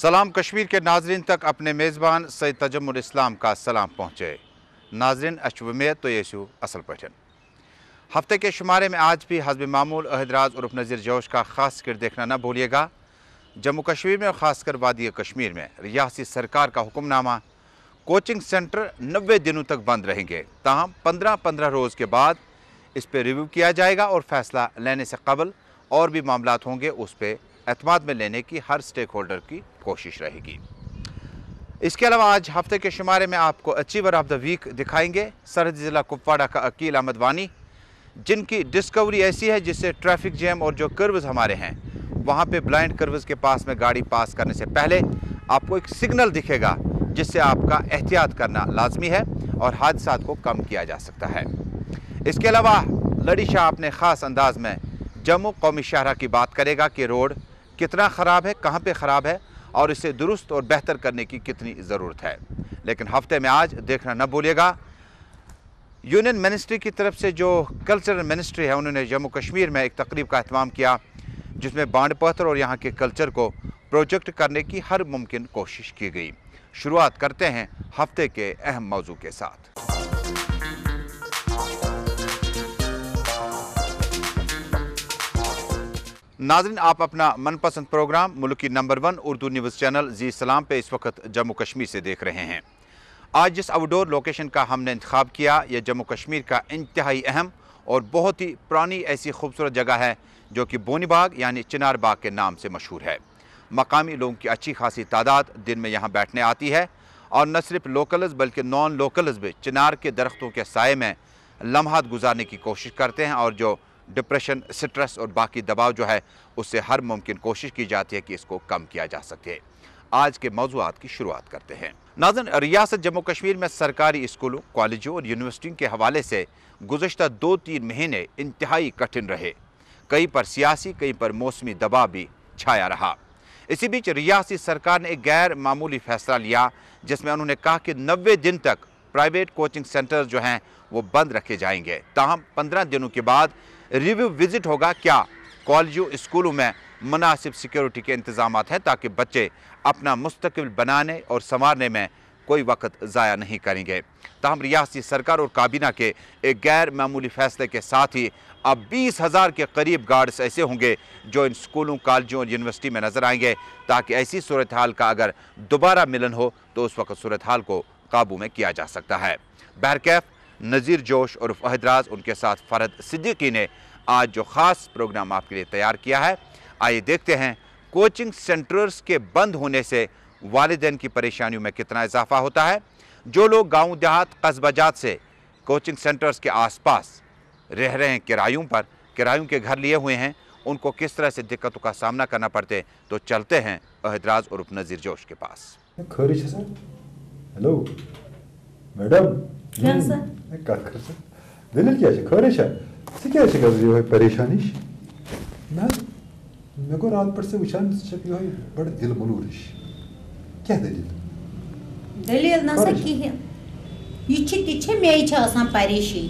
सलाम कश्मीर के नाजरीन तक अपने मेज़बान सैयद तजम्मुल इस्लाम का सलाम पहुँचे। नाजरीन उम्मीद तो येसु असल पठन हफ्ते के शुमारे में आज भी हस्ब मामूल अहदराज उर्फ नज़ीर जोश का खास किर देखना न भूलिएगा। जम्मू कश्मीर में और ख़ासकर वादी कश्मीर में रियासी सरकार का हुक्मनामा, कोचिंग सेंटर 90 दिनों तक बंद रहेंगे। ताहम 15-15 रोज़ के बाद इस पर रिव्यू किया जाएगा और फैसला लेने से कबल और भी मामलात होंगे उस पर एतमाद में लेने की हर स्टेक होल्डर की कोशिश रहेगी। इसके अलावा आज हफ्ते के शुमारे में आपको अचीवर ऑफ द वीक दिखाएंगे सरहदी ज़िला कुपवाड़ा का अकील अहमद वानी, जिनकी डिस्कवरी ऐसी है जिससे ट्रैफिक जैम और जो कर्व्स हमारे हैं वहाँ पे ब्लाइंड कर्व्स के पास में गाड़ी पास करने से पहले आपको एक सिग्नल दिखेगा जिससे आपका एहतियात करना लाजमी है और हादसात को कम किया जा सकता है। इसके अलावा लड़ी शाह अपने ख़ास अंदाज में जम्मू कौमी शाहरा की बात करेगा कि रोड कितना ख़राब है, कहाँ पे ख़राब है और इसे दुरुस्त और बेहतर करने की कितनी ज़रूरत है। लेकिन हफ्ते में आज देखना न भूलिएगा, यूनियन मिनिस्ट्री की तरफ से जो कल्चरल मिनिस्ट्री है उन्होंने जम्मू कश्मीर में एक तकरीब का एहतमाम किया जिसमें बांड पत्थर और यहाँ के कल्चर को प्रोजेक्ट करने की हर मुमकिन कोशिश की गई। शुरुआत करते हैं हफ्ते के अहम मौजू के साथ। नाज़रीन, आप अपना मनपसंद प्रोग्राम मुल्की नंबर 1 उर्दू न्यूज़ चैनल जी सलाम पे इस वक्त जम्मू कश्मीर से देख रहे हैं। आज जिस आउटडोर लोकेशन का हमने इंतखाब किया यह जम्मू कश्मीर का इंतहाई अहम और बहुत ही पुरानी ऐसी खूबसूरत जगह है जो कि बोनी बाग यानी चिनार बाग के नाम से मशहूर है। मकामी लोगों की अच्छी खासी तादाद दिन में यहाँ बैठने आती है और न सिर्फ लोकल्स बल्कि नॉन लोकल्स भी चिनार के दरख्तों के साए में लम्हात गुजारने की कोशिश करते हैं और जो डिप्रेशन, स्ट्रेस और बाकी दबाव जो है उससे हर मुमकिन कोशिश की जाती है कि इसको कम किया जा सके। आज के मौज़ूआत की शुरुआत करते हैं। नाज़रीन, रियासत जम्मू कश्मीर में सरकारी स्कूलों, कॉलेजों और यूनिवर्सिटियों के हवाले से गुज़श्ता 2-3 महीने इंतहाई कठिन रहे। कहीं पर सियासी, कहीं पर मौसमी दबाव भी छाया रहा। इसी बीच रियासी सरकार ने एक गैर मामूली फैसला लिया जिसमें उन्होंने कहा कि 90 दिन तक प्राइवेट कोचिंग सेंटर्स जो हैं वो बंद रखे जाएंगे। ताहम 15 दिनों के बाद रिव्यू विजिट होगा क्या कॉलेजों, स्कूलों में मुनासिब सिक्योरिटी के इंतजाम हैं ताकि बच्चे अपना मुस्तकबिल बनाने और संवारने में कोई वक्त ज़ाया नहीं करेंगे। ताहम रियासी सरकार और काबीना के एक गैर मामूली फैसले के साथ ही अब 20,000 के करीब गार्ड्स ऐसे होंगे जो इन स्कूलों, कॉलेजों और यूनिवर्सिटी में नज़र आएंगे ताकि ऐसी सूरत हाल का अगर दोबारा मिलन हो तो उस वक्त सूरत हाल को काबू में किया जा सकता है। बहरकैफ नज़ीर जोश और अहदराज उनके साथ फरहद सिद्दीकी ने आज जो ख़ास प्रोग्राम आपके लिए तैयार किया है, आइए देखते हैं कोचिंग सेंटर्स के बंद होने से वालिदैन की परेशानियों में कितना इजाफा होता है। जो लोग गाँव देहात, कस्बाजात से कोचिंग सेंटर्स के आसपास रह रहे हैं किरायों के घर लिए हुए हैं, उनको किस तरह से दिक्कतों का सामना करना पड़ते। तो चलते हैं अहदराज और नज़ीर जोश के पास। हेलो मैडम, क्या परेशानी मे गो रात पे वुचान बड़ दिल मलूरिश क्या दलील नसा कहें यह मे परेशानी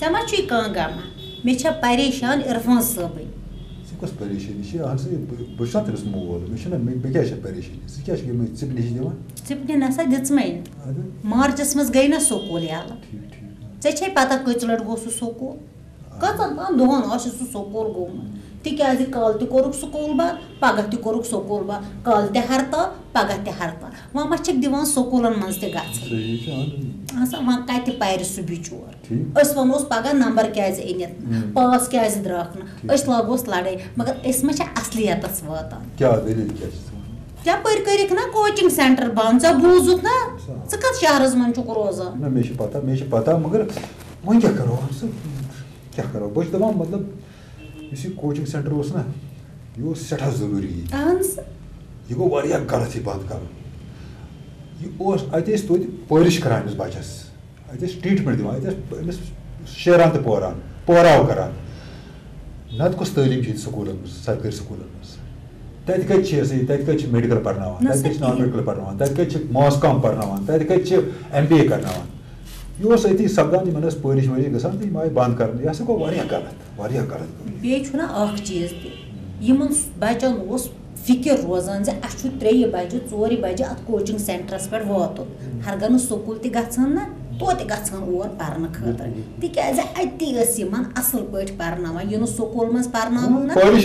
मा गमा मे परेशान इरफान सब कस परेशानी बह तमिस मोल मे क्या परेशानी चिप नश दिवान चिप नसा दिमे मार्चस मज गई ना स्कूल यल ऐ पता कच लट गो स्कूल कचन तान दोहन स्कूल गोमुत तिकाज कल तोरुक स्कूल बंद, पगह तोरुक स्कूल बंद, कल हड़ताल पगह हड़ताल वह मा दिवान स्कूलन मज वह कत पर सह बिचोर वनोस पगह नंबर क्या अनित पास क्या द्राख लागोस लड़ाई मगर मा असलियत वातान यपर कर ना कोचिंग सेंटर बंद चा बूजुक ना कत शहरस मन रोजान मे पता मगर वो क्या करो बह दपान मतलब इस कोचिंग सेंटर ना यह सठा जरूरी यह गो गलत ही बंद कर अत परिश करान बचस अत ट्रीटमेंट दिवान अत शेरान तो पहराव करान नत कस तलीम स्कूलन सरकारी स्कूलन तत कत मेडिकल पढ़नावान तत कत नॉन मेडिकल पढ़नावान तत कत मास कॉम पढ़नावान तत कत MBA करनावान यह अति सपदान इन परिश वरिश गसान तो यह बंद कर यह गो गलत बे चीज तम बचन فکر روزان زِ اَسہِ چھُ 3 بجے 4 بجے اَتھ کوچِنگ سینٹرس پٮ۪ٹھ واتُن ہرگاہ نہٕ سکوٗل تہِ گژھان نا توتہِ گژھان اور پرنہٕ خٲطرٕ تِکیازِ اَتی ٲسۍ یِمن اَصٕل پٲٹھۍ پرناوان یہِ نہٕ سکوٗل منٛز پرناوُن نا بیٚیہِ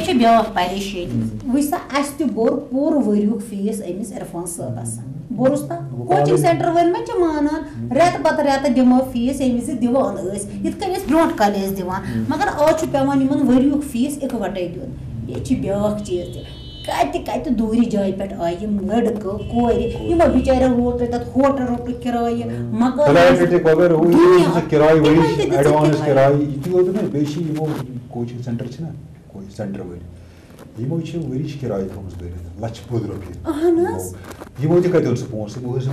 چھِ بیٛاکھ پریشٲنی وٕچھ سا اَسہِ تہِ بوٚر پوٗرٕ ؤریُک فیٖس أمِس عرفان صٲبس بوٚرُس نا کوچِنگ سینٹر وٲلۍ ما چھِ مانان رٮ۪تہٕ پتہٕ رٮ۪تہٕ دِمو فیٖس ییٚمہِ وِزِ دِوان ٲسۍ یِتھ کٔنۍ أسۍ برونٛٹھ کالہِ ٲسۍ دِوان مگر آز چھُ پیٚوان یِمن ؤریُک فیٖس اِکوَٹے دیُن بیٚیہِ چھِ بیٛاکھ چیٖز تہِ کَتہِ کَتہِ دوٗرِ جایہِ پٮ۪ٹھ آیہِ یِم لٔڑکہٕ کورِ یِمو بِچاریو روٹ تَتھ ہوٹل روٹُک کِراے مکان کوچنگ سینٹر چھِنا سینٹر وٲلۍ یِمو چھِ ؤرِچ کِراے تھٲومٕژ بٔرِتھ £1,00,000 یِمو تہِ کَتہِ اوٚن سُہ پونٛسہٕ یِمو ٲسۍ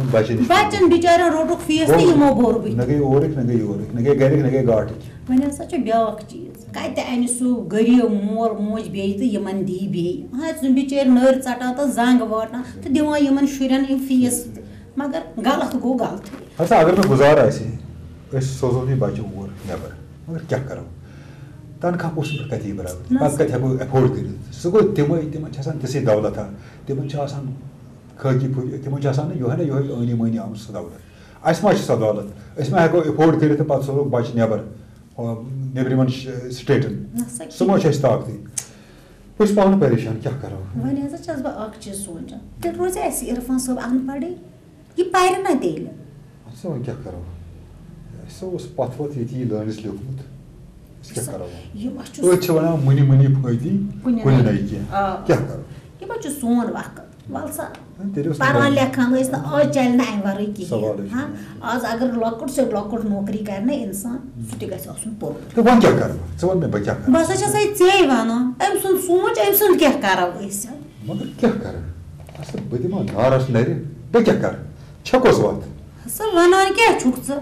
بَچن بِچارٮ۪ن روٹُک فیٖس تہِ یِمو بوٚر نہ گٔے اورٕکۍ نہ گٔے یورٕکۍ نہ گٔے گرِکۍ نہ گٔے گاٹٕکۍ وۄنۍ ہسا چھُ بیٛاکھ چیٖز کَتہِ اَنہِ سُہ غریٖب مول موج بیٚیہِ تہٕ یِمن دی بیٚیہِ ہَتھ سُہ بِچٲرۍ نٔرۍ ژَٹان تہٕ زنٛگ واٹان تہٕ دِوان یِمن شُرٮ۪ن یِم فیٖس مگر غلط گوٚو غلطٕے ہسا اگر مےٚ گُزارٕ آسہِ أسۍ سوزون یہِ بَچہِ اور نٮ۪بر مگر کیٛاہ کَرو تنخواہ پوٚژھ پٮ۪ٹھ کَتہِ یی برابر پَتہٕ کَتہِ ہٮ۪کو ایفٲڈ کٔرِتھ سُہ گوٚو تِمے تِمن چھِ آسان تِژھٕے دولتھا تِمن چھِ آسان خٲکی پھٔکۍ تِمن چھِ آسان یِہوے نہ یِہوے ٲنی مٲنی آمٕژ سۄ دولت اَسہِ ما چھِ سۄ دولت أسۍ ما ہٮ۪کو ایفٲڈ کٔرِتھ تہٕ پَتہٕ سوزوکھ بَچہِ نٮ۪بر نیٚبرِمٮ۪ن سِٹیٹن سُہ ما چھُ اَسہِ طاقتٕے بہٕ چھُس پانہٕ پریشان کیٛاہ کَرو وۄنۍ ہسا چھَس بہٕ اکھ چیٖز سونٛچان تیٚلہِ روزِ اَسہِ عرفان صٲب اَن پَڑٕے یہِ پَرِ نا تیٚلہِ اَسا وۄنۍ کیٛاہ کَرو اَسہِ اوس پَتھ وَتھ ییٚتی یہِ لٲنِس لیوٗکھمُت أسۍ کیٛاہ کَرو أسۍ چھِ وَنان مُنہِ مُنی فٲیدی کُنہِ نَے کیٚنٛہہ کیٛاہ کَرو یِمن چھُ سون وقت وَل سا پَران لیکھان ٲسۍ نہٕ آز چلہِ نہٕ اَمہِ وَرٲے کِہیٖنۍ ہاں آز اگر لۄکُٹ سے لۄکُٹ نوکری کَرِ نا اِنسان سُہ تہِ گژھِ آسُن پوٚرمُت تہٕ وۄنۍ کیٛاہ کَرٕ بہٕ ژٕ وَن مےٚ بہٕ کیٛاہ کَرٕ بہٕ ہسا چھَسے ژےٚ وَنان أمۍ سُنٛد سونٛچ أمۍ سُنٛد کیٛاہ کَرو أسۍ مگر کیٛاہ کَرٕ ہسا بہٕ دِمہٕ ہا نارَس نَرِ بہٕ کیٛاہ کَرٕ چھَکوس وَتھ ہسا وَنان کیٛاہ چھُکھ ژٕ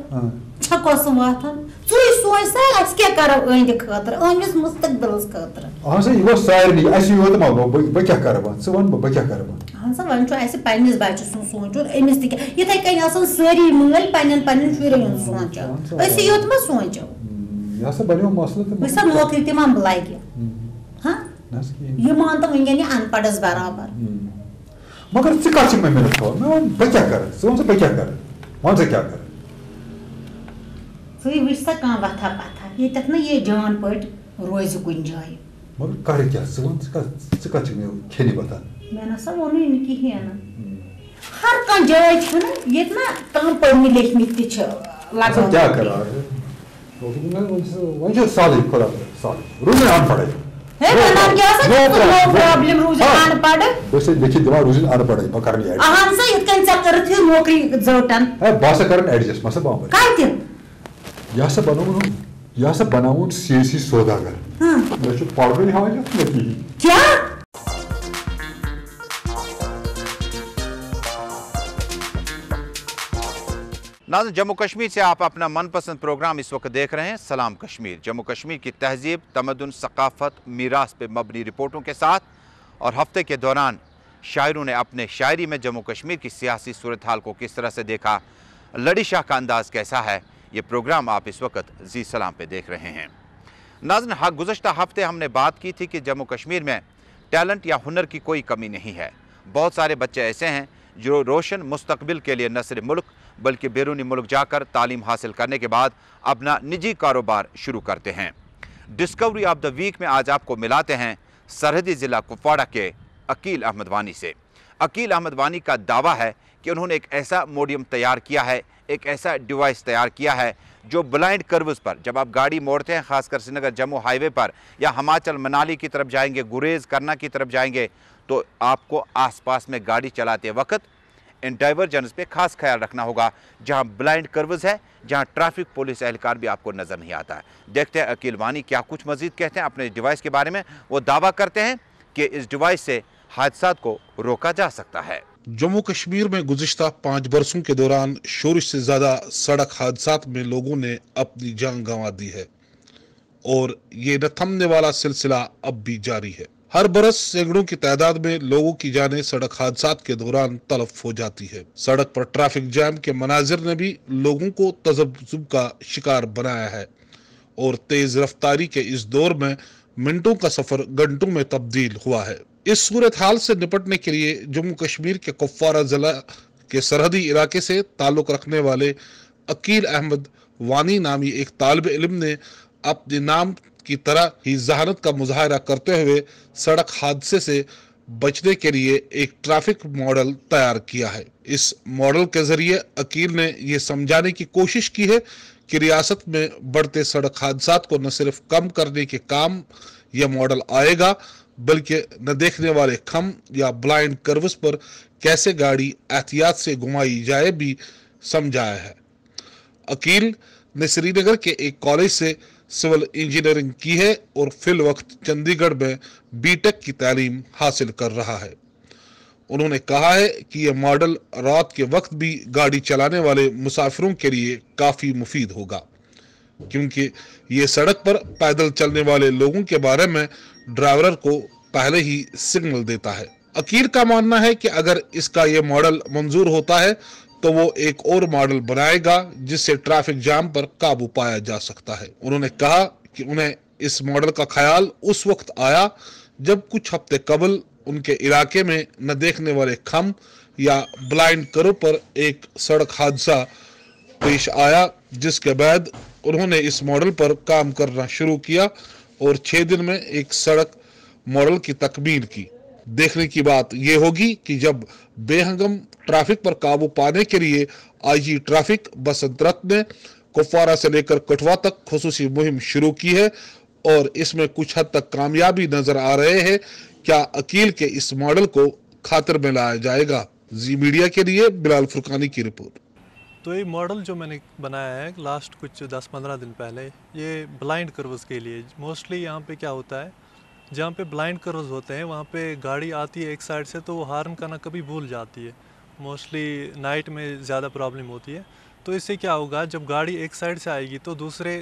چھَکوس وَتھن ژٕے سونٛچ سا اَسہِ کیٛاہ کَرو أہنٛدِ خٲطرٕ أہنٛدِس مُستقبِلَس خٲطرٕ اہن سا یہِ گوٚو سارنٕے اَسہِ یوت ما گوٚو بہٕ کیٛاہ کَرٕ وۄنۍ ژٕ وَن بہٕ کیٛاہ کَرٕ وۄنۍ اہن سا وۄنۍ چھُ اَسہِ پنٛنِس بَچہِ سُنٛد سونٛچُن أمِس تہِ کیٛاہ یِتھَے کٔنۍ آسان سٲری مٲلۍ پنٛنٮ۪ن پنٛنٮ۪ن شُرٮ۪ن ہُنٛد سونٛچان أسی یوت ما سونٛچو یہِ ہسا بَنیو مَسلہٕ تہٕ وٕچھ سا نوکری تہِ ما لَگہِ ہاں یہِ مان تہٕ وٕنکٮ۪ن یہِ اَن پَڑس برابر مگر ژٕ کَتھ چھِکھ مےٚ مِنت تھاوان مےٚ وَن بہٕ کیٛاہ کَرٕ ژٕ وَن سا بہٕ کیٛاہ کَرٕ وَن سا کیٛاہ کَرٕ ژٕے وٕچھ سا کانٛہہ وَتھا پَتھا ییٚتٮ۪تھ نہٕ یہِ جان پٲٹھۍ روزِ کُنہِ جایہِ مگر کَرٕ کیٛاہ ژٕ وَن ژٕ کَتھ چھِکھ مےٚ کھیٚنہِ وَتھان مےٚ نہ سا ووٚنُے نہٕ کِہیٖنۍ نہٕ ہر کانٛہہ جاے چھَنہٕ ییٚتہِ نا کانٛہہ پٔرمٕتۍ لیکھمٕتۍ تہِ چھِ لگان کیٛاہ کَرٕ وۄنۍ چھُ سہلٕے خۄدا سہلٕے روٗزِن اَن پَڑے لیکھِتھ دِوان روٗزِن اَن پَڑے بہٕ کَرٕ نہٕ اہن سا یِتھ کٔنۍ ژےٚ کٔرٕتھ یہِ نوکری زٔٹن بہٕ ہسا کَرن ایڈجسٹ مَسا بہٕ کَتہِ یہِ ہسا بَنووُن یہِ ہسا بَناوُن سیٲسی سوداگر مےٚ چھُ پَرنُے ہاوان نہٕ کِہیٖنۍ کیٛاہ नाज़रीन जम्मू कश्मीर से आप अपना मनपसंद प्रोग्राम इस वक्त देख रहे हैं सलाम कश्मीर। जम्मू कश्मीर की तहजीब, तमद्दुन, सकाफत, मीरास पे मबनी रिपोर्टों के साथ और हफ्ते के दौरान शायरों ने अपने शायरी में जम्मू कश्मीर की सियासी सूरत हाल को किस तरह से देखा, लड़ी शाह का अंदाज़ कैसा है, ये प्रोग्राम आप इस वक्त जी सलाम पे देख रहे हैं। नाज़रीन गुज़श्ता हफ्ते हमने बात की थी कि जम्मू कश्मीर में टैलेंट या हुनर की कोई कमी नहीं है। बहुत सारे बच्चे ऐसे हैं जो रोशन मुस्तकबिल के लिए न सिर्फ मुल्क बल्कि बैरूनी मुल्क जाकर तालीम हासिल करने के बाद अपना निजी कारोबार शुरू करते हैं। डिस्कवरी ऑफ द वीक में आज आपको मिलाते हैं सरहदी ज़िला कुपवाड़ा के अकील अहमद वानी से। अकील अहमद वानी का दावा है कि उन्होंने एक ऐसा मोडियम तैयार किया है, एक ऐसा डिवाइस तैयार किया है जो ब्लाइंड कर्व्स पर जब आप गाड़ी मोड़ते हैं, खासकर श्रीनगर जम्मू हाईवे पर या हिमाचल मनाली की तरफ जाएंगे, गुरेज करना की तरफ जाएंगे, तो आपको आसपास में गाड़ी चलाते वक्त इन डाइवर्जन्स पे खास ख्याल रखना होगा जहां ब्लाइंड कर्व्स है, जहां ट्रैफिक पुलिस एहलकार भी आपको नज़र नहीं आता है। देखते हैं अकील वानी क्या कुछ मज़ीद कहते हैं अपने डिवाइस के बारे में। वो दावा करते हैं कि इस डिवाइस से हादसात को रोका जा सकता है। जम्मू कश्मीर में गुज़िश्ता 5 बरसों के दौरान शोरिश से ज़्यादा सड़क हादसात में लोगों ने अपनी जान गंवा दी है और ये न थमने वाला सिलसिला अब भी जारी है। हर बरस सैकड़ों की तादाद में लोगों की जानें सड़क हादसात के दौरान तलफ हो जाती है। सड़क पर ट्रैफिक जैम के मनाजिर ने भी लोगों को तज़ब्ज़ुब का शिकार बनाया है और तेज़ रफ्तारी के इस दौर में मिनटों का सफर घंटों में तब्दील हुआ है। इस सूरत हाल से निपटने के लिए जम्मू कश्मीर के कुपवारा जिला के सरहदी इलाके से ताल्लुक रखने वाले अकील अहमद वानी नामी एक तालिब इल्म ने अपने नाम की तरह ही जहानत का मुजाहरा करते हुए सड़क हादसे से बचने के लिए एक ट्रैफिक मॉडल तैयार किया है। इस मॉडल के जरिए अकील ने यह समझाने की कोशिश की है कि रियासत में बढ़ते सड़क हादसात को न सिर्फ कम करने के काम यह मॉडल आएगा, बल्कि न देखने वाले खम या ब्लाइंड कर्व्स पर कैसे गाड़ी एहतियात से घुमाई जाए भी समझाया है। अकील ने श्रीनगर के एक कॉलेज से सिविल इंजीनियरिंग की है और फिल वक्त चंडीगढ़ में बीटेक की तालीम हासिल कर रहा है। उन्होंने कहा है कि यह मॉडल रात के वक्त भी गाड़ी चलाने वाले मुसाफिरों के लिए काफ़ी मुफीद होगा, क्योंकि ये सड़क पर पैदल चलने वाले लोगों के बारे में ड्राइवर को पहले ही सिग्नल देता है। अकील का मानना है कि अगर इसका ये मॉडल मंजूर होता है तो वो एक और मॉडल बनाएगा जिससे ट्रैफिक जाम पर काबू पाया जा सकता है। उन्होंने कहा कि उन्हें इस मॉडल का ख्याल उस वक्त आया जब कुछ हफ्ते कबल उनके इलाके में न देखने वाले खम या ब्लाइंड कर्व पर एक सड़क हादसा पेश आया, जिसके बाद उन्होंने इस मॉडल पर काम करना शुरू किया और 6 दिन में एक सड़क मॉडल की तकमील की। देखने की बात यह होगी कि जब बेहंगम ट्रैफिक पर काबू पाने के लिए आईजी ट्रैफिक बसंत रथ ने कुपवारा से लेकर कठुआ तक खुसूसी मुहिम शुरू की है और इसमें कुछ हद तक कामयाबी नजर आ रहे हैं। क्या अकील के इस मॉडल को खातिर में लाया जाएगा? जी मीडिया के लिए बिलाल फुरकानी की रिपोर्ट। तो ये मॉडल जो मैंने बनाया है लास्ट कुछ 10-15 दिन पहले, ये ब्लाइंड कर्व्स के लिए। मोस्टली यहाँ पे क्या होता है, जहाँ पे ब्लाइंड कर्व्स होते हैं वहाँ पे गाड़ी आती है एक साइड से तो वो हार्न करना कभी भूल जाती है। मोस्टली नाइट में ज़्यादा प्रॉब्लम होती है। तो इससे क्या होगा, जब गाड़ी एक साइड से आएगी तो दूसरे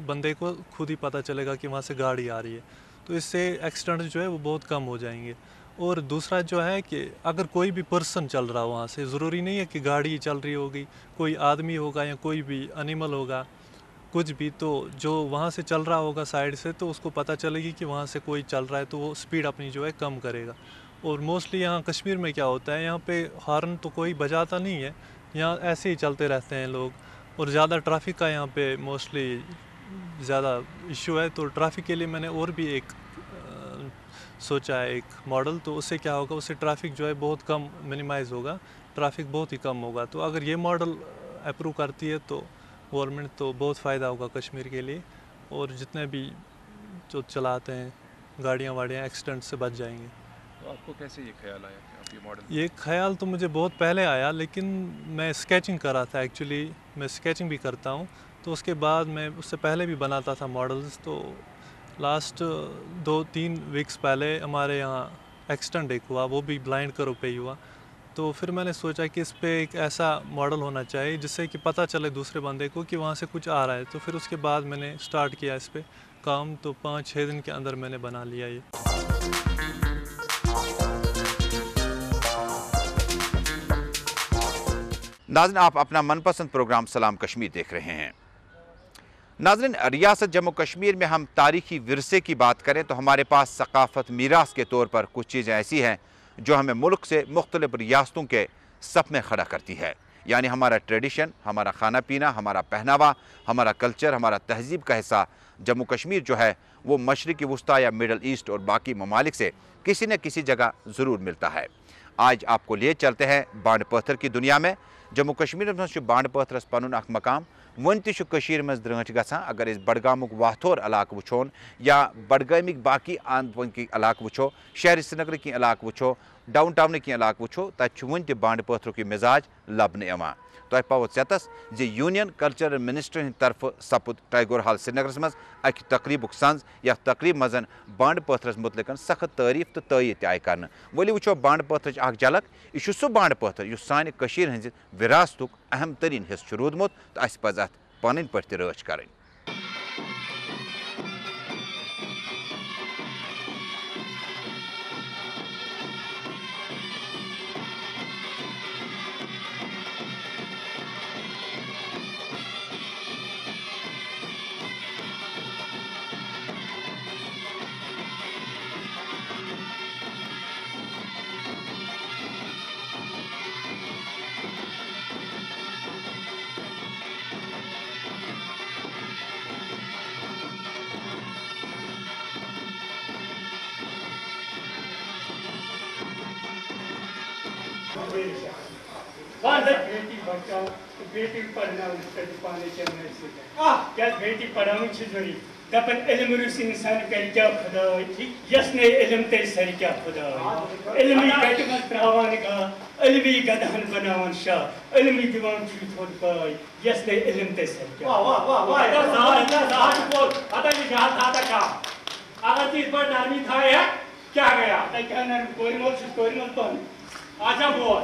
बंदे को खुद ही पता चलेगा कि वहाँ से गाड़ी आ रही है, तो इससे एक्सीडेंट जो है वो बहुत कम हो जाएंगे। और दूसरा जो है कि अगर कोई भी पर्सन चल रहा हो वहाँ से, ज़रूरी नहीं है कि गाड़ी चल रही होगी, कोई आदमी होगा या कोई भी एनिमल होगा, कुछ भी, तो जो वहाँ से चल रहा होगा साइड से तो उसको पता चलेगी कि वहाँ से कोई चल रहा है तो वो स्पीड अपनी जो है कम करेगा। और मोस्टली यहाँ कश्मीर में क्या होता है, यहाँ पे हॉर्न तो कोई बजाता नहीं है, यहाँ ऐसे ही चलते रहते हैं लोग। और ज़्यादा ट्रैफिक का यहाँ पे मोस्टली ज़्यादा इशू है, तो ट्रैफिक के लिए मैंने और भी एक सोचा है एक मॉडल। तो उससे क्या होगा, उससे ट्रैफिक जो है बहुत कम मिनिमाइज़ होगा, ट्रैफिक बहुत ही कम होगा। तो अगर ये मॉडल अप्रूव करती है तो गवर्नमेंट, तो बहुत फ़ायदा होगा कश्मीर के लिए, और जितने भी जो चलाते हैं गाड़ियाँ वाड़ियाँ एक्सीडेंट से बच जाएंगे। तो आपको कैसे ये ख्याल आया कि आप ये मॉडल? ये ख्याल तो मुझे बहुत पहले आया, लेकिन मैं स्केचिंग कर रहा था, एक्चुअली मैं स्केचिंग भी करता हूँ, तो उसके बाद मैं उससे पहले भी बनाता था मॉडल्स। तो लास्ट 2-3 वीक्स पहले हमारे यहाँ एक्सीडेंट एक हुआ, वो भी ब्लाइंड कर्व पे ही हुआ। तो फिर मैंने सोचा कि इस पे एक ऐसा मॉडल होना चाहिए जिससे कि पता चले दूसरे बंदे को कि वहाँ से कुछ आ रहा है। तो फिर उसके बाद मैंने स्टार्ट किया इस पे काम, तो 5-6 दिन के अंदर मैंने बना लिया ये। नाज़रीन, आप अपना मनपसंद प्रोग्राम सलाम कश्मीर देख रहे हैं। नाज़रीन, रियासत जम्मू कश्मीर में हम तारीखी विरसे की बात करें तो हमारे पास सकाफत मीरास के तौर पर कुछ चीज़ें ऐसी हैं जो हमें मुल्क से मुख्तलिफ रियासतों के सफ में खड़ा करती है। यानी हमारा ट्रेडिशन, हमारा खाना पीना, हमारा पहनावा, हमारा कल्चर, हमारा तहजीब का हिस्सा जम्मू कश्मीर जो है वो मशरिकी वस्ता या मिडल ईस्ट और बाकी ममालिक से किसी न किसी जगह ज़रूर मिलता है। आज आपको लिए चलते हैं बांड पत्थर की दुनिया में। जम्मू कश्मीर में बांड पत्थरस पनुन अख मकाम वन तशीर मज द्रंच गसान। अगर इस बडगामुक वाथोर इलाक वुचोन या बडगामिक बाकी आंद वन की इलाक वुचो, शहर श्रीनगर की इलाक वुचो, डाउन टाउन की इलाक वुचो, तत वन त बांड पत्थर की मिजाज लबन यवान। तुह पावो सेतस जे यूनियन कल्चरल मिनिस्टर हंद तरफ सपुद टाइगर हाल श्रीनगर मज अक तकरीबुक संज। यथ तकरीब मजन बांड पत्थरस मुतलिक सख्त तारीफ तो तयद तय कर। वली वुचो बांड पत्थरच अख झलक। यह सह बांड पत्थर युस साने कशीर हंज विरासतुक अहम तरीन हिस्स रूदमुत, तो अस पज अथ पन पे रच कर। बेटी बचाओ बेटी पढ़ना पाने के क्या बेटी पढ़ानी जरूरी दपन इल्म रुस इंसान कर क्या खुदा यस ने इल्म ते सर क्या खुदा इल्मी गट मत त्रावान का इल्मी गदहन बनावन शाह इल्मी दीवान छूट होत पाई यस ने इल्म ते सर क्या वाह वाह वाह वाह इतना बोल आता ये जहां था का अगर चीज पर नामी था है क्या गया क्या ना कोई मत बन आजा बोल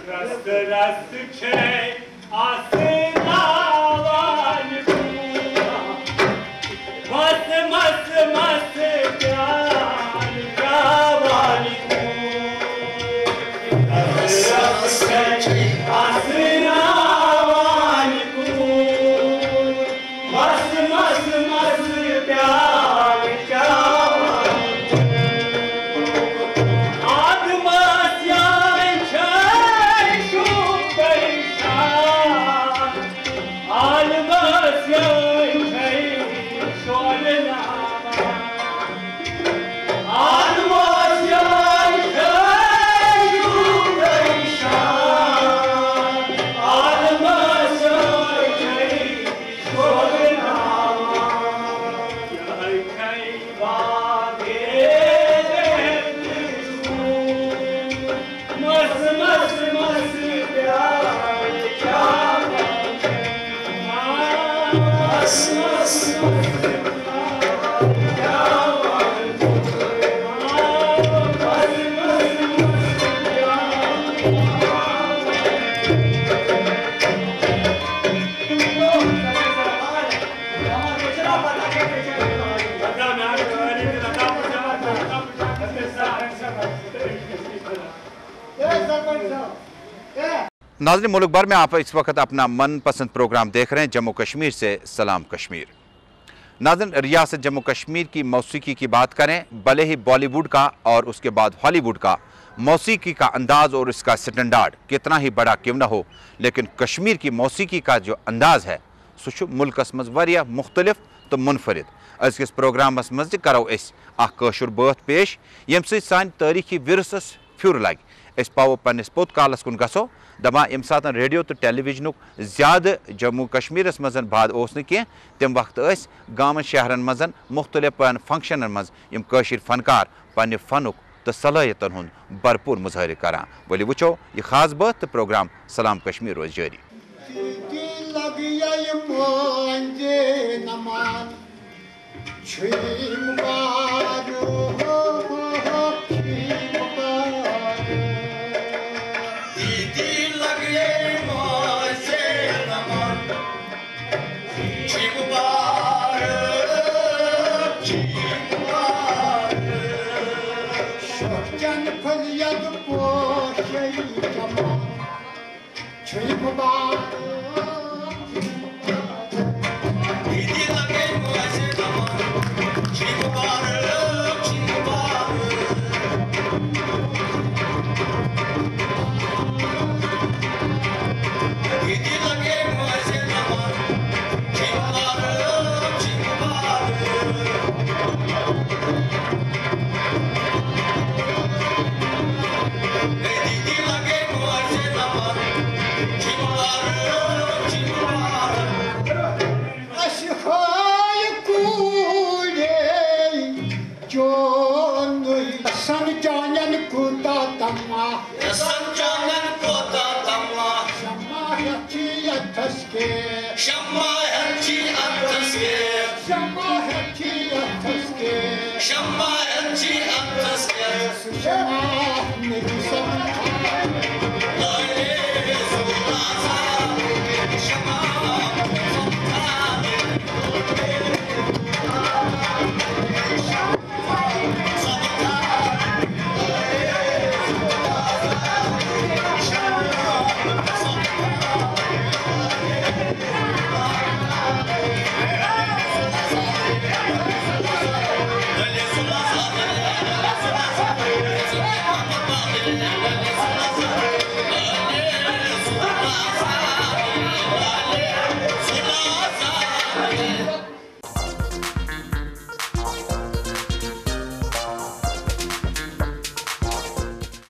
रस रस छे आसमावन मस्त मस्त मस्त प्यार गावानी रस रस छे आसमावन मस्त मस्त मस्त प्यार नाज़रीन, मुल्क भर में आप इस वक्त अपना मनपसंद प्रोग्राम देख रहे हैं जम्मू कश्मीर से सलाम कश्मीर। नाज़रीन, रियासत जम्मू कश्मीर की मौसीकी की बात करें, भले ही बॉलीवुड का और उसके बाद हॉलीवुड का मौसीकी का अंदाज़ और इसका स्टैंडर्ड कितना ही बड़ा क्यों ना हो, लेकिन कश्मीर की मौसीकी का जो अंदाज़ है सह मुल्कस मज वारिया मुख्तलिफ तो मुनफरिद। अज़किस प्रोग्रामस मज करो अस काशुर बात पेश यम सत सान तारीखी विरसस फ्युर लग। अस पावो पन्निस पोत कालस कुन गसो दपा यम सात रेडियो तो टेलीविजनुक ज़्यादा जम्मू कश्मीरस मज बाद ओस न कह तम वक्त गाँव शहरन मज मुख्तलिफ फंक्शनन मज यम काशिर फनकार पन्ने फनुक तो सलाहियतन हुंद भरपूर मुजाहिर करान। वली वुचो ये खास बात तो प्रोग्राम सलाम कश्मीर रोज जारी।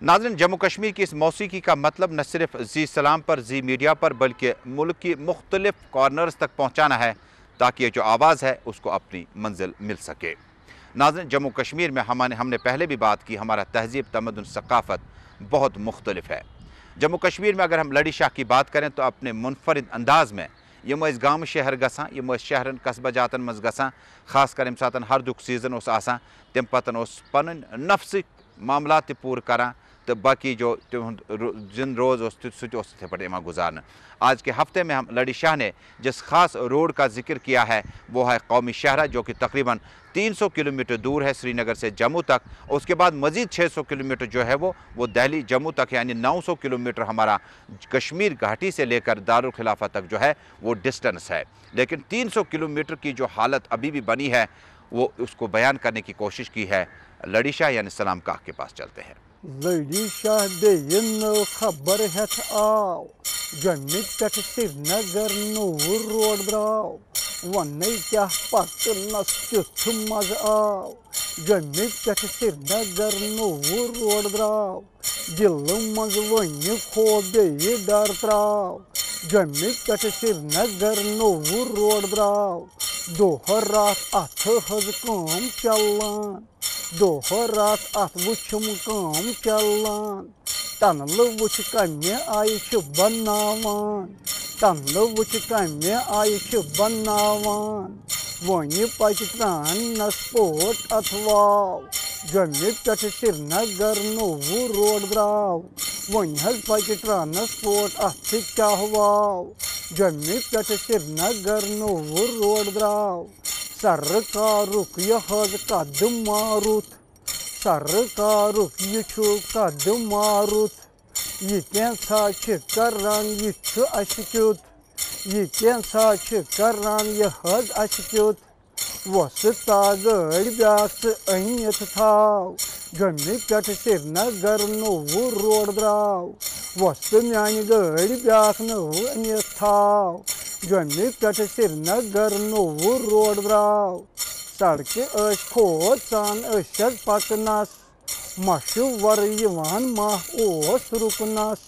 नाज़रीन, जम्मू कश्मीर की इस मौसीकी का मतलब न सिर्फ जी सलाम पर, जी मीडिया पर, बल्कि मुल्क की मुख्तलिफ कॉर्नर्स तक पहुँचाना है ताकि ये जो आवाज़ है उसको अपनी मंजिल मिल सके। नाज़रीन, जम्मू कश्मीर में हमने पहले भी बात की, हमारा तहज़ीब, तमद्दुन, सकाफ़त बहुत मुख्तलिफ है। जम्मू कश्मीर में अगर हम लड़ी शाह की बात करें तो अपने मुनफरिद अंदाज में यम गाम शहर गसान, यम शहरन कस्बा जातन मज गसान, खास कर यम सातन हरदुक सीजन उस आसान, तम पतन उस पन नफ्सिक मामला पूर करान तो बाकी जो जिन रोज़ सह पे गुजारन। आज के हफ्ते में हम लड़ी शाह ने जिस खास रोड का जिक्र किया है वो है कौमी शहरा, जो कि तकरीबन 300 किलोमीटर दूर है श्रीनगर से जम्मू तक। उसके बाद मज़ीद 600 किलोमीटर जो है वो दिल्ली जम्मू तक, यानी 900 किलोमीटर हमारा कश्मीर घाटी से लेकर दारुल खिलाफा तक जो है वो डिस्टेंस है। लेकिन 300 किलोमीटर की जो हालत अभी भी बनी है वो उसको बयान करने की कोशिश की है लड़ी शाह यानी सलाम काह के पास चलते हैं। लड़ी शाह बेन खबर है आओ जम्मू पे श्रीनगर नूर रोड द्राव वन क्या पत नस मज आओ जम्मू पे श्रीनगर नूर रोड द्राव दिल मज वन खो बे डर त्राव जम्मू पे श्रीनगर नूर रोड द्राव दोहर रात अथ हज काम चलान दोहर रात अथ वुम काम चलान तनल वुच कमे आय बनावान तनल वुच कमे आय बनावान वन पच त्रानस पोट अथवाव जम्मू पे श्रीनगर नूर रोड द्राव वन हज पच ट्रांसपोर्ट अथ चाहवाव जम्मू पे श्रीनगर नूर रोड द्राव सरकारुक यह कदम मारुत सरकारुक यह कदम मारुत यह कैसा करान यह अशक्युत यह कैसा करान यह अशक्युत वस तागड़ ब्यास अनियत थाव जम्मू पे श्रीनगर नूर रोड द्राव वस म्यान गड़ ब्यास अनियत थाव जम्मू पे श्रीनगर नूर रोड द्राव सड़कें खोचान पकनस मशवर माह ओस रुकनस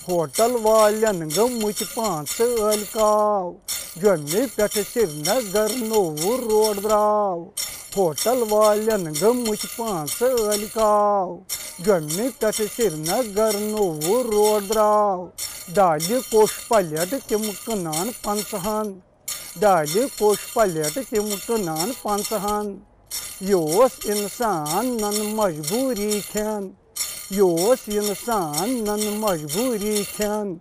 होटल वालन गमुच 5 अलकाव जम्मू पे श्रीनगर नूर रोड द्राव होटल वालन गमुच 5 अलकाव जम्मू पे श्रीनगर नूर रोड द्राव डाली कोश पलट तम कनान 50 डाली कोश पलट तम कनान 50 योस इंसान नन मजबूरी खेन योस इंसान नन मजबूरी खेन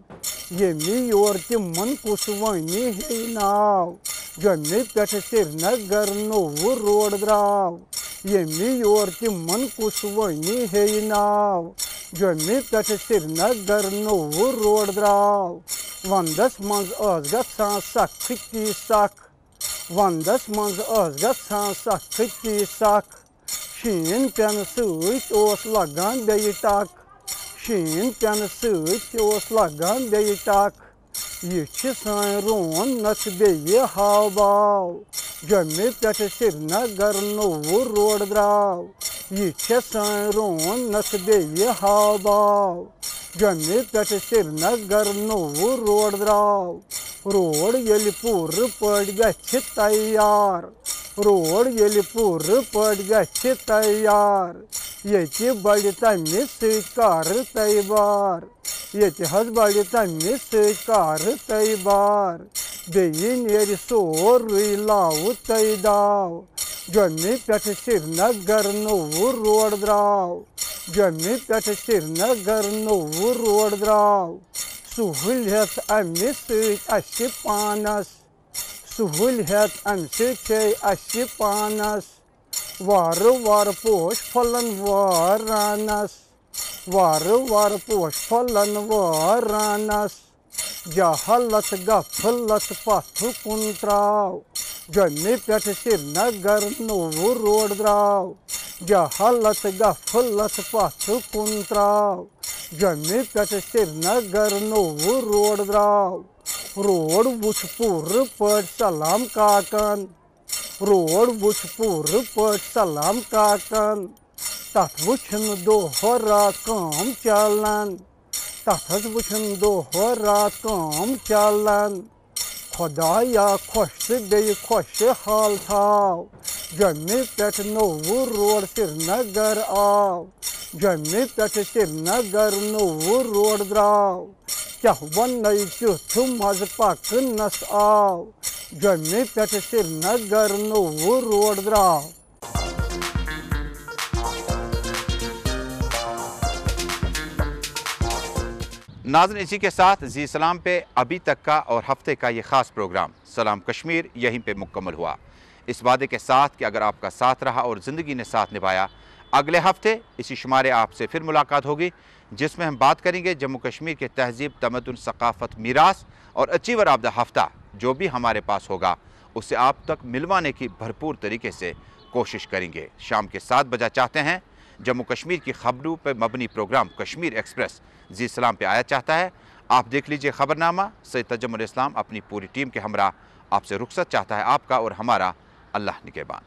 यमी योर तिमन कुछ वनी है नाव जम्मू पे श्रीनगर नूर रोड द्राव यमी योर तिमन कुछ वनी है नाव जम्मू पे श्रीनगर नूर रोड द्राव वंदस मज गसान सख्ती सख वंदस मज गसान सख्ती सख शीन पेन सत लगान बे टक शीन पेन सत लगान बे टक यह सान रोन नस बे हाव बाव जम्मू पे श्रीनगर नूर रोड द्राव यह सान रोन नस बे हाव बाव जम्मू पे श्रीनगर नूर रोड द्राव रोड ये पूर पट गछ तैयार रोड ये पूर पट गछ तैयार ये बड़ तमि सर तैबार ये बड़ तमि सर तैबार बे नेर सोरुई लाव तैदाव जम्मू पे श्रीनगर नूर रोड द्राव जम्मू पे श्रीनगर नूर रोड द्राव सहूलियत अमि सह पानस सहूलियत अमि सह पानस वार वार पोश फलन वारानस वार वार पोश फलन वारानस जहालत गफलत पथ कुन त्राव जम्मू पे श्रीनगर नूर रोड द्राव जहालत गफलत पथ कुन त्राव जम्मू पे श्रीनगर नूर रोड द्राव रोड वुच पूर पट सलाम काकन रोड वुच पूर पट सलाम काकन तथ वुछन दोह रात काम चलन तथ वुछन दोह रात काम चलन खुदाया खुश बे खुश हाल थाव जम्मू पे नोवुर रोड श्रीनगर आव जम्मू पे श्रीनगर नोवुर रोड द्राव क्या वन चुथु मज पकनस आव जम्मू पे श्रीनगर नोवुर रोड द्राव। नाज़रीन, इसी के साथ जी सलाम पे अभी तक का और हफ्ते का ये ख़ास प्रोग्राम सलाम कश्मीर यहीं पे मुकम्मल हुआ। इस वादे के साथ कि अगर आपका साथ रहा और ज़िंदगी ने साथ निभाया, अगले हफ्ते इसी शुमारे आपसे फिर मुलाकात होगी, जिसमें हम बात करेंगे जम्मू कश्मीर के तहज़ीब, तमद्दुन, सकाफ़त, मीरास और अचीवर ऑफ द हफ्ता जो भी हमारे पास होगा उसे आप तक मिलवाने की भरपूर तरीके से कोशिश करेंगे। शाम के 7 बजे चाहते हैं जम्मू कश्मीर की खबरों पर मबनी प्रोग्राम कश्मीर एक्सप्रेस जी सलाम पे आया चाहता है। आप देख लीजिए खबरनामा। सैयद तजम्मुल इस्लाम अपनी पूरी टीम के हमरा आपसे रुखसत चाहता है। आपका और हमारा अल्लाह निगहबान।